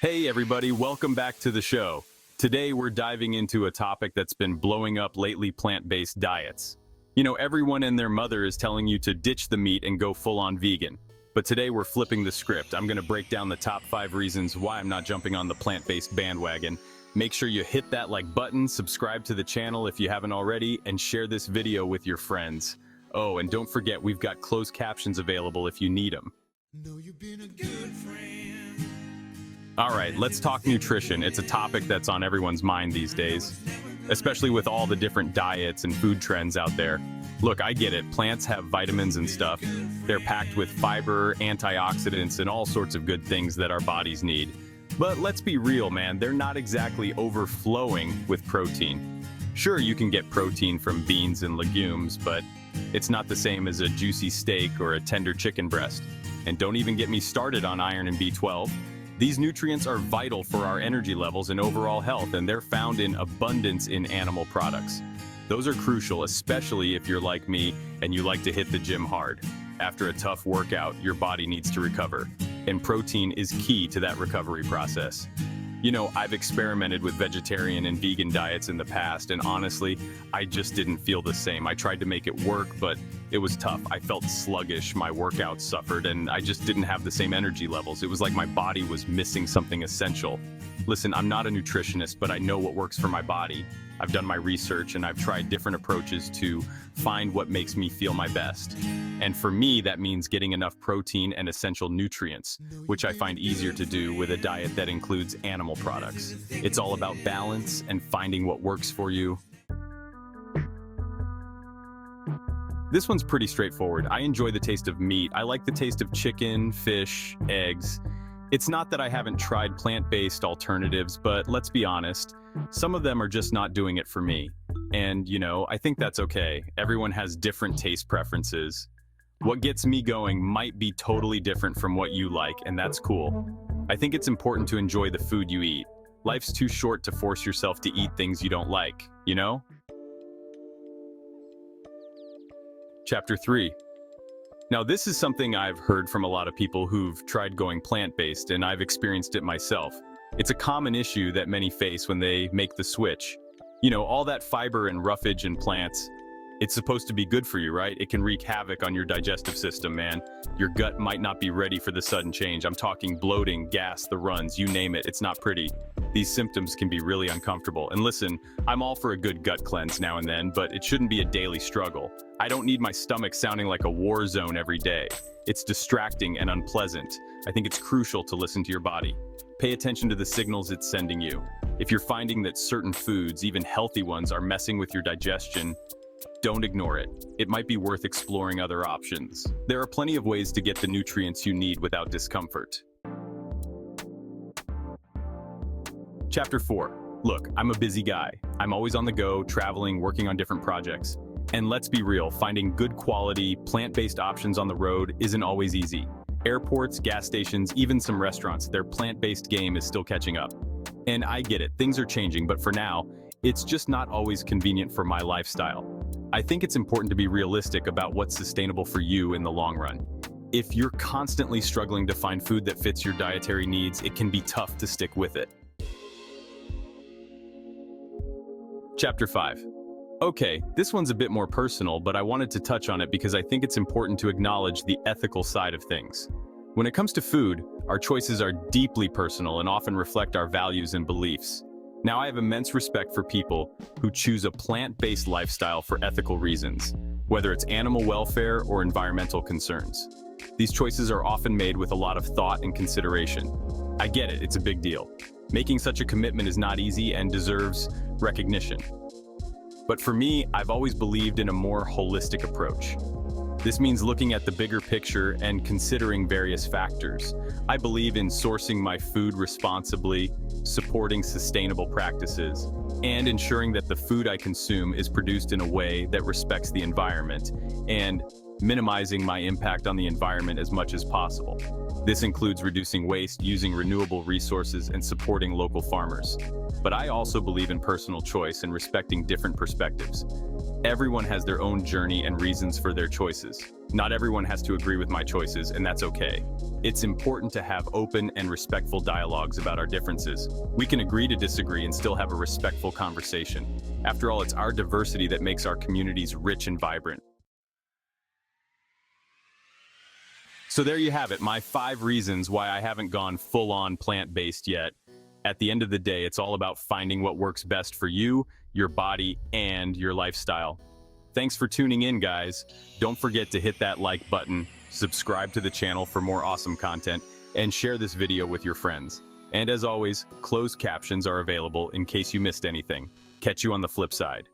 Hey everybody, welcome back to the show. Today we're diving into a topic that's been blowing up lately, plant-based diets. You know, everyone and their mother is telling you to ditch the meat and go full-on vegan. But today we're flipping the script. I'm going to break down the top 5 reasons why I'm not jumping on the plant-based bandwagon. Make sure you hit that like button, subscribe to the channel if you haven't already, and share this video with your friends. Oh, and don't forget, we've got closed captions available if you need them. Know you've been a good friend. All right, let's talk nutrition. It's a topic that's on everyone's mind these days, especially with all the different diets and food trends out there. Look, I get it. Plants have vitamins and stuff. They're packed with fiber, antioxidants, and all sorts of good things that our bodies need. But let's be real, man. They're not exactly overflowing with protein. Sure, you can get protein from beans and legumes, but it's not the same as a juicy steak or a tender chicken breast. And don't even get me started on iron and B12. These nutrients are vital for our energy levels and overall health, and they're found in abundance in animal products. Those are crucial, especially if you're like me and you like to hit the gym hard. After a tough workout, your body needs to recover, and protein is key to that recovery process. You know, I've experimented with vegetarian and vegan diets in the past, and honestly, I just didn't feel the same. I tried to make it work, but it was tough. I felt sluggish, my workouts suffered, and I just didn't have the same energy levels. It was like my body was missing something essential. Listen, I'm not a nutritionist, but I know what works for my body. I've done my research and I've tried different approaches to find what makes me feel my best. And for me, that means getting enough protein and essential nutrients, which I find easier to do with a diet that includes animal products. It's all about balance and finding what works for you. This one's pretty straightforward. I enjoy the taste of meat. I like the taste of chicken, fish, eggs. It's not that I haven't tried plant-based alternatives, but let's be honest, some of them are just not doing it for me. And, you know, I think that's okay. Everyone has different taste preferences. What gets me going might be totally different from what you like, and that's cool. I think it's important to enjoy the food you eat. Life's too short to force yourself to eat things you don't like, you know? Chapter 3. Now, this is something I've heard from a lot of people who've tried going plant-based, and I've experienced it myself. It's a common issue that many face when they make the switch. You know, all that fiber and roughage in plants, it's supposed to be good for you, right? It can wreak havoc on your digestive system, man. Your gut might not be ready for the sudden change. I'm talking bloating, gas, the runs, you name it. It's not pretty. These symptoms can be really uncomfortable. And listen, I'm all for a good gut cleanse now and then, but it shouldn't be a daily struggle. I don't need my stomach sounding like a war zone every day. It's distracting and unpleasant. I think it's crucial to listen to your body. Pay attention to the signals it's sending you. If you're finding that certain foods, even healthy ones, are messing with your digestion, don't ignore it. It might be worth exploring other options. There are plenty of ways to get the nutrients you need without discomfort. Chapter 4. Look, I'm a busy guy. I'm always on the go, traveling, working on different projects. And let's be real, finding good quality, plant-based options on the road isn't always easy. Airports, gas stations, even some restaurants, their plant-based game is still catching up. And I get it, things are changing, but for now, it's just not always convenient for my lifestyle. I think it's important to be realistic about what's sustainable for you in the long run. If you're constantly struggling to find food that fits your dietary needs, it can be tough to stick with it. Chapter 5. Okay, this one's a bit more personal, but I wanted to touch on it because I think it's important to acknowledge the ethical side of things. When it comes to food, our choices are deeply personal and often reflect our values and beliefs. Now, I have immense respect for people who choose a plant-based lifestyle for ethical reasons, whether it's animal welfare or environmental concerns. These choices are often made with a lot of thought and consideration. I get it, it's a big deal. Making such a commitment is not easy and deserves recognition. But for me, I've always believed in a more holistic approach. This means looking at the bigger picture and considering various factors. I believe in sourcing my food responsibly, supporting sustainable practices, and ensuring that the food I consume is produced in a way that respects the environment, and minimizing my impact on the environment as much as possible. This includes reducing waste, using renewable resources, and supporting local farmers. But I also believe in personal choice and respecting different perspectives. Everyone has their own journey and reasons for their choices. Not everyone has to agree with my choices, and that's okay. It's important to have open and respectful dialogues about our differences. We can agree to disagree and still have a respectful conversation. After all, it's our diversity that makes our communities rich and vibrant. So there you have it, my 5 reasons why I haven't gone full-on plant-based yet. At the end of the day, it's all about finding what works best for you, your body, and your lifestyle. Thanks for tuning in, guys. Don't forget to hit that like button, subscribe to the channel for more awesome content, and share this video with your friends. And as always, closed captions are available in case you missed anything. Catch you on the flip side.